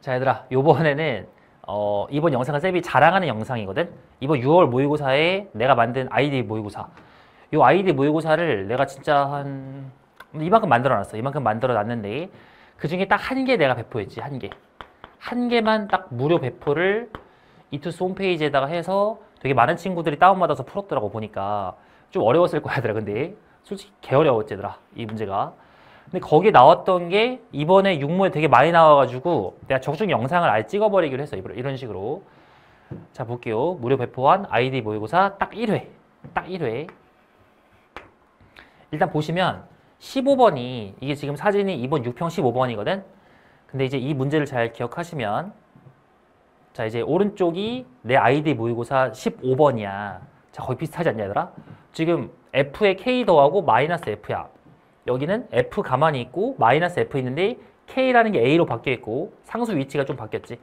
자, 얘들아, 요번에는 이번 영상은 쌤이 자랑하는 영상이거든. 이번 6월 모의고사에 내가 만든 아이디 모의고사. 요 아이디 모의고사를 내가 진짜 한 이만큼 만들어놨어. 이만큼 만들어놨는데 그 중에 딱 한 개 내가 배포했지. 한 개. 한 개만 딱 무료 배포를 이투스 홈페이지에다가 해서 되게 많은 친구들이 다운받아서 풀었더라고. 보니까 좀 어려웠을 거야, 얘들아. 근데 솔직히 개 어려웠지, 얘들아, 이 문제가. 근데 거기에 나왔던 게 이번에 육모에 되게 많이 나와가지고 내가 적중 영상을 아예 찍어버리기로 했어. 이런 식으로. 자, 볼게요. 무료 배포한 아이디 모의고사 딱 1회. 딱 1회. 일단 보시면 15번이 이게 지금 사진이 이번 6평 15번이거든. 근데 이제 이 문제를 잘 기억하시면, 자, 이제 오른쪽이 내 아이디 모의고사 15번이야. 자, 거의 비슷하지 않냐, 얘들아? 지금 F에 K 더하고 마이너스 F야. 여기는 F 가만히 있고 마이너스 F 있는데 K라는 게 A로 바뀌어 있고 상수 위치가 좀 바뀌었지.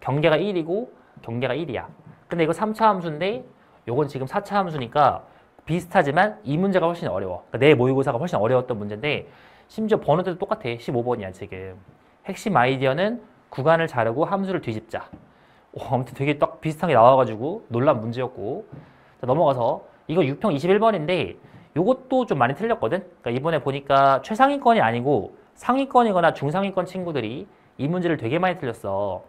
경계가 1이고 경계가 1이야. 근데 이거 3차 함수인데 요건 지금 4차 함수니까 비슷하지만 이 문제가 훨씬 어려워. 그러니까 내 모의고사가 훨씬 어려웠던 문제인데 심지어 번호도 똑같아. 15번이야 지금. 핵심 아이디어는 구간을 자르고 함수를 뒤집자. 아무튼 되게 딱 비슷하게 나와가지고 놀란 문제였고. 자, 넘어가서 이거 6평 21번인데 요것도 좀 많이 틀렸거든. 그러니까 이번에 보니까 최상위권이 아니고 상위권이거나 중상위권 친구들이 이 문제를 되게 많이 틀렸어.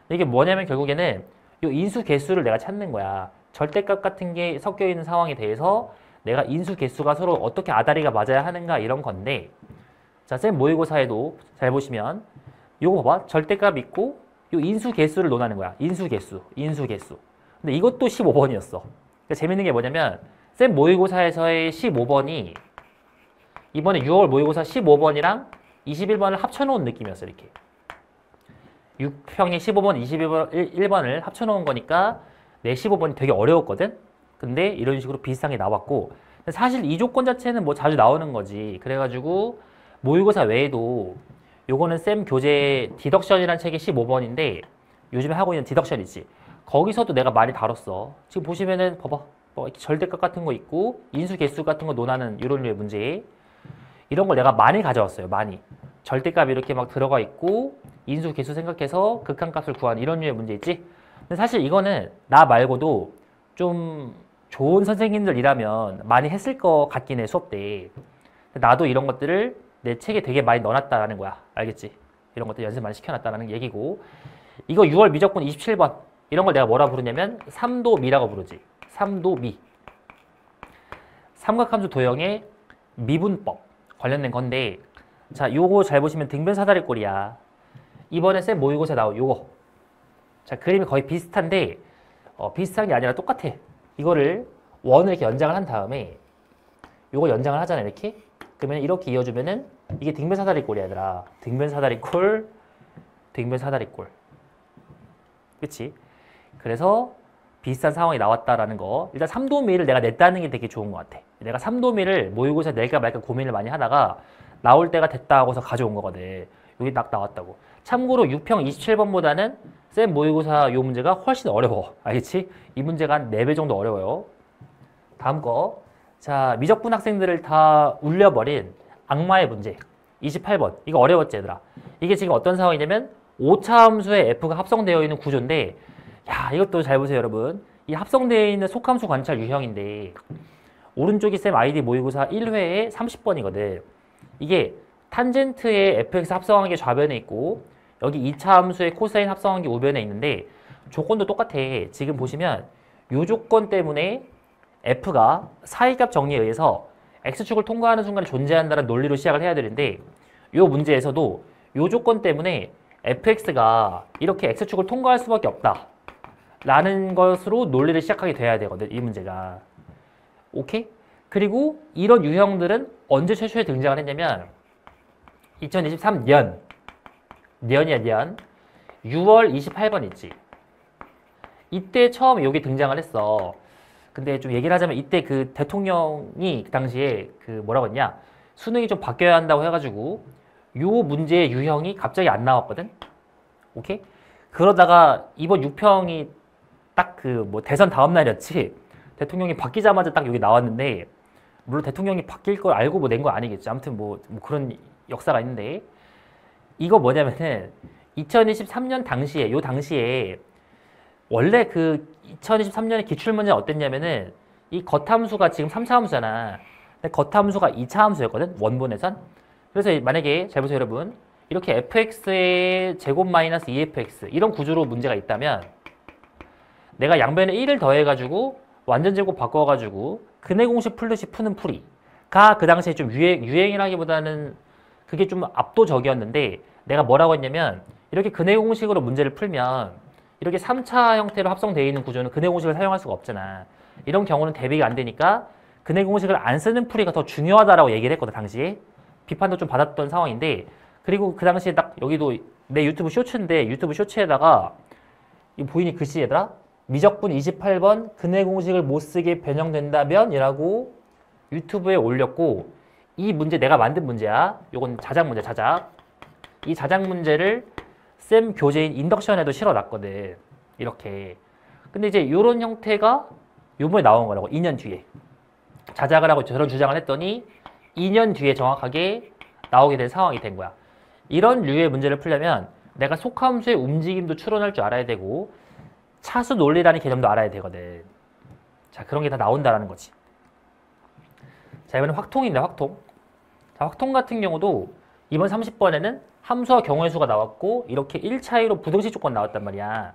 이게 뭐냐면 결국에는 요 인수 개수를 내가 찾는 거야. 절대값 같은 게 섞여 있는 상황에 대해서 내가 인수 개수가 서로 어떻게 아다리가 맞아야 하는가 이런 건데, 자, 쌤 모의고사에도 잘 보시면 요거 봐봐. 절대값 있고 요 인수 개수를 논하는 거야. 인수 개수. 근데 이것도 15번이었어. 그러니까 재밌는 게 뭐냐면 쌤 모의고사에서의 15번이 이번에 6월 모의고사 15번이랑 21번을 합쳐놓은 느낌이었어. 이렇게 6평에 15번, 21번을 합쳐놓은 거니까 내 15번이 되게 어려웠거든. 근데 이런 식으로 비슷한 게 나왔고, 사실 이 조건 자체는 뭐 자주 나오는 거지. 그래가지고 모의고사 외에도 요거는 쌤 교재 디덕션이라는 책이 15번인데 요즘에 하고 있는 디덕션 있지. 거기서도 내가 많이 다뤘어. 지금 보시면은 봐봐. 뭐 이렇게 절대값 같은 거 있고 인수 개수 같은 거 논하는 이런 류의 문제, 이런 걸 내가 많이 가져왔어요. 많이. 절대값이 이렇게 막 들어가 있고 인수 개수 생각해서 극한값을 구하는 이런 류의 문제 있지. 근데 사실 이거는 나 말고도 좀 좋은 선생님들이라면 많이 했을 것 같긴 해, 수업 때. 나도 이런 것들을 내 책에 되게 많이 넣어놨다라는 거야. 알겠지? 이런 것들 연습 많이 시켜놨다는 얘기고, 이거 6월 미적분 27번 이런 걸 내가 뭐라 부르냐면 삼도미라고 부르지. 삼도미. 삼각함수 도형의 미분법 관련된 건데, 자, 요거 잘 보시면 등변 사다리꼴이야. 이번에 쌤 모의고사 나온 요거. 자, 그림이 거의 비슷한데 비슷한 게 아니라 똑같아. 이거를 원을 이렇게 연장을 한 다음에 요거 연장을 하잖아, 이렇게. 그러면 이렇게 이어주면은 이게 등변 사다리꼴이야, 얘들아. 등변 사다리꼴, 등변 사다리꼴. 그치? 그래서 비슷한 상황이 나왔다라는 거. 일단 3도미를 내가 냈다는 게 되게 좋은 것 같아. 내가 3도미를 모의고사 낼까 말까 고민을 많이 하다가 나올 때가 됐다 하고서 가져온 거거든. 여기 딱 나왔다고. 참고로 6평 27번보다는 쌤 모의고사 요 문제가 훨씬 어려워. 알겠지? 이 문제가 한 4배 정도 어려워요. 다음 거. 자, 미적분 학생들을 다 울려버린 악마의 문제. 28번. 이거 어려웠지, 얘들아. 이게 지금 어떤 상황이냐면 5차 함수에 F가 합성되어 있는 구조인데, 야, 이것도 잘 보세요, 여러분. 이 합성되어 있는 속함수 관찰 유형인데 오른쪽이 쌤 아이디 모의고사 1회에 30번이거든. 이게 탄젠트에 fx 합성한 게 좌변에 있고 여기 2차 함수에 코사인 합성한 게 우변에 있는데 조건도 똑같아. 지금 보시면 이 조건 때문에 f가 사이값 정리에 의해서 x축을 통과하는 순간에 존재한다는 논리로 시작을 해야 되는데, 이 문제에서도 이 조건 때문에 fx가 이렇게 x축을 통과할 수밖에 없다 라는 것으로 논리를 시작하게 돼야 되거든, 이 문제가. 오케이? 그리고 이런 유형들은 언제 최초에 등장을 했냐면 2023년 년이야, 년. 6월 28번 있지. 이때 처음 여기 등장을 했어. 근데 좀 얘기를 하자면 이때 그 대통령이 그 당시에 그 뭐라고 했냐, 수능이 좀 바뀌어야 한다고 해가지고 요 문제의 유형이 갑자기 안 나왔거든. 오케이? 그러다가 이번 6평이 딱 그 뭐 대선 다음 날이었지. 대통령이 바뀌자마자 딱 여기 나왔는데, 물론 대통령이 바뀔 걸 알고 뭐 낸 거 아니겠지. 아무튼 뭐 그런 역사가 있는데, 이거 뭐냐면은 2023년 당시에 요 당시에 원래 그 2023년에 기출문제 어땠냐면은 이 겉함수가 지금 3차 함수잖아. 근데 겉함수가 2차 함수였거든. 원본에선. 그래서 만약에 잘 보세요 여러분. 이렇게 fx의 제곱 마이너스 2fx 이런 구조로 문제가 있다면 내가 양변에 1을 더해가지고 완전 제곱 바꿔가지고 근해 공식 풀듯이 푸는 풀이가 그 당시에 좀 유행이라기보다는 그게 좀 압도적이었는데 내가 뭐라고 했냐면 이렇게 근해 공식으로 문제를 풀면 이렇게 3차 형태로 합성되어 있는 구조는 근해 공식을 사용할 수가 없잖아. 이런 경우는 대비가 안 되니까 근해 공식을 안 쓰는 풀이가 더 중요하다라고 얘기를 했거든 당시에. 비판도 좀 받았던 상황인데 그리고 그 당시에 딱 여기도 내 유튜브 쇼츠인데 유튜브 쇼츠에다가 이 보이니 글씨 얘들아? 미적분 28번 근해 공식을 못 쓰게 변형된다면 이라고 유튜브에 올렸고 이 문제 내가 만든 문제야. 요건 자작 문제 자작. 이 자작 문제를 쌤 교재인 인덕션에도 실어놨거든. 이렇게. 근데 이제 이런 형태가 요번에 나온 거라고. 2년 뒤에. 자작을 하고 저런 주장을 했더니 2년 뒤에 정확하게 나오게 된 상황이 된 거야. 이런 류의 문제를 풀려면 내가 속함수의 움직임도 추론할 줄 알아야 되고 차수 논리라는 개념도 알아야 되거든. 자, 그런 게 다 나온다라는 거지. 자, 이번엔 확통인데 확통. 자, 확통 같은 경우도 이번 30번에는 함수와 경우의 수가 나왔고 이렇게 1차이로 부등식 조건 나왔단 말이야.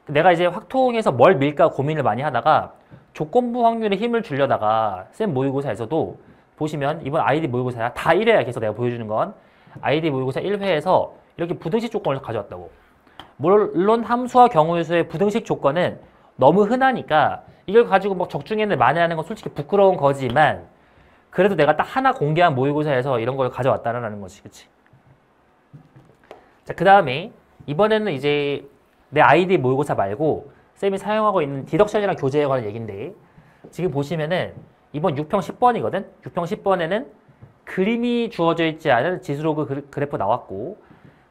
내가 이제 확통에서 뭘 밀까 고민을 많이 하다가 조건부 확률에 힘을 주려다가 쌤 모의고사에서도 보시면 이번 아이디 모의고사야. 다 1회야 계속 내가 보여주는 건. 아이디 모의고사 1회에서 이렇게 부등식 조건을 가져왔다고. 물론 함수와 경우의 수의 부등식 조건은 너무 흔하니까 이걸 가지고 막 적중해내 만회하는 건 솔직히 부끄러운 거지만 그래도 내가 딱 하나 공개한 모의고사에서 이런 걸 가져왔다라는 거지. 그치? 자, 그 다음에 이번에는 이제 내 아이디 모의고사 말고 쌤이 사용하고 있는 디덕션이랑 교재에 관한 얘기인데 지금 보시면은 이번 6평 10번이거든? 6평 10번에는 그림이 주어져 있지 않은 지수로그 그래프 나왔고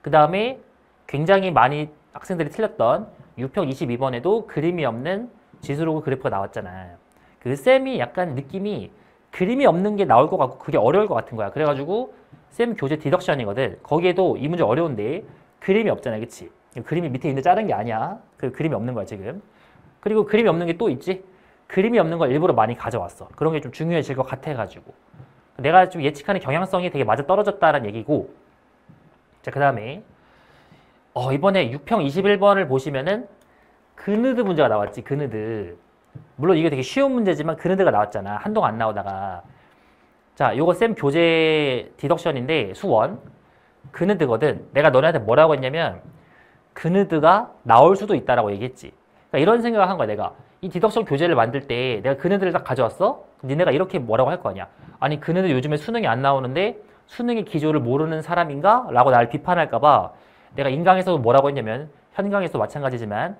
그 다음에 굉장히 많이 학생들이 틀렸던 6평 22번에도 그림이 없는 지수로그 그래프가 나왔잖아. 그 쌤이 약간 느낌이 그림이 없는 게 나올 것 같고 그게 어려울 것 같은 거야. 그래가지고 쌤 교재 디덕션이거든. 거기에도 이 문제 어려운데 그림이 없잖아. 그치? 그림이 밑에 있는데 자른 게 아니야. 그 그림이 없는 거야 지금. 그리고 그림이 없는 게 또 있지. 그림이 없는 걸 일부러 많이 가져왔어. 그런 게 좀 중요해질 것 같아가지고. 내가 좀 예측하는 경향성이 되게 맞아 떨어졌다는 얘기고. 자, 그 다음에 이번에 6평 21번을 보시면은 그느드 문제가 나왔지. 그느드. 물론 이게 되게 쉬운 문제지만 그느드가 나왔잖아. 한동안 안 나오다가. 자, 요거 쌤 교재 디덕션인데 수원. 그느드거든. 내가 너네한테 뭐라고 했냐면 그느드가 나올 수도 있다라고 얘기했지. 그러니까 이런 생각을 한 거야. 내가 이 디덕션 교재를 만들 때 내가 그느드를 딱 가져왔어? 니네가 이렇게 뭐라고 할 거 아니야. 아니 그느드 요즘에 수능이 안 나오는데 수능의 기조를 모르는 사람인가? 라고 나를 비판할까 봐 내가 인강에서도 뭐라고 했냐면 현강에서도 마찬가지지만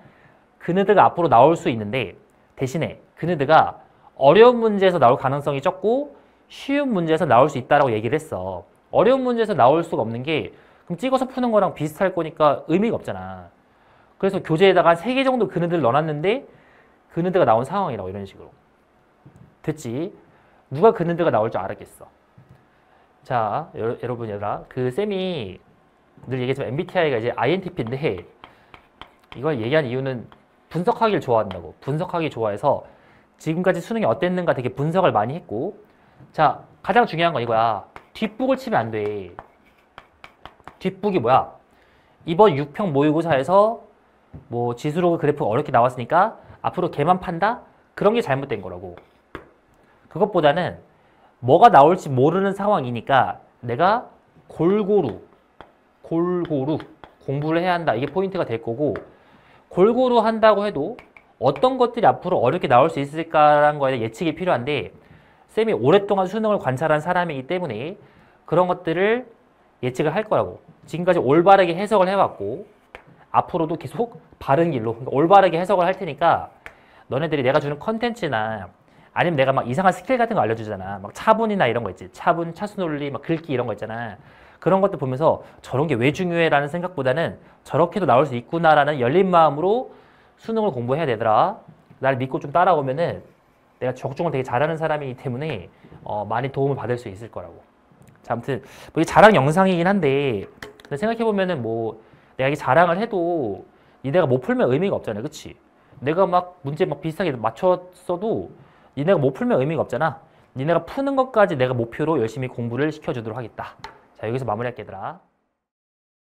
그느드가 앞으로 나올 수 있는데 대신에 그느드가 어려운 문제에서 나올 가능성이 적고 쉬운 문제에서 나올 수 있다라고 얘기를 했어. 어려운 문제에서 나올 수가 없는 게 그럼 찍어서 푸는 거랑 비슷할 거니까 의미가 없잖아. 그래서 교재에다가 한 3개 정도 그느드를 넣어놨는데 그느드가 나온 상황이라고 이런 식으로. 됐지? 누가 그느드가 나올 줄 알았겠어. 자, 여러분 얘들아 그 쌤이 늘 얘기했지만 MBTI가 이제 INTP인데 이걸 얘기한 이유는 분석하기를 좋아한다고. 분석하기 좋아해서 지금까지 수능이 어땠는가 되게 분석을 많이 했고 자, 가장 중요한 건 이거야. 뒷북을 치면 안 돼. 뒷북이 뭐야? 이번 6평 모의고사에서 뭐 지수로그 그래프 어렵게 나왔으니까 앞으로 걔만 판다? 그런 게 잘못된 거라고. 그것보다는 뭐가 나올지 모르는 상황이니까 내가 골고루 공부를 해야 한다. 이게 포인트가 될 거고 골고루 한다고 해도 어떤 것들이 앞으로 어렵게 나올 수 있을까라는 거에 대한 예측이 필요한데 쌤이 오랫동안 수능을 관찰한 사람이기 때문에 그런 것들을 예측을 할 거라고. 지금까지 올바르게 해석을 해왔고 앞으로도 계속 바른 길로 그러니까 올바르게 해석을 할 테니까 너네들이 내가 주는 컨텐츠나 아니면 내가 막 이상한 스킬 같은 거 알려주잖아. 막 차분이나 이런 거 있지. 차분, 차수논리, 막 글귀 이런 거 있잖아. 그런 것들 보면서 저런 게 왜 중요해? 라는 생각보다는 저렇게도 나올 수 있구나라는 열린 마음으로 수능을 공부해야 되더라. 날 믿고 좀 따라오면은 내가 적중을 되게 잘하는 사람이기 때문에 많이 도움을 받을 수 있을 거라고. 자, 아무튼 뭐 이게 자랑 영상이긴 한데 생각해보면은 뭐 내가 이게 자랑을 해도 니네가 못 풀면 의미가 없잖아. 그치? 내가 막 문제 막 비슷하게 맞췄어도 니네가 못 풀면 의미가 없잖아. 니네가 푸는 것까지 내가 목표로 열심히 공부를 시켜주도록 하겠다. 자, 여기서 마무리할게, 얘들아.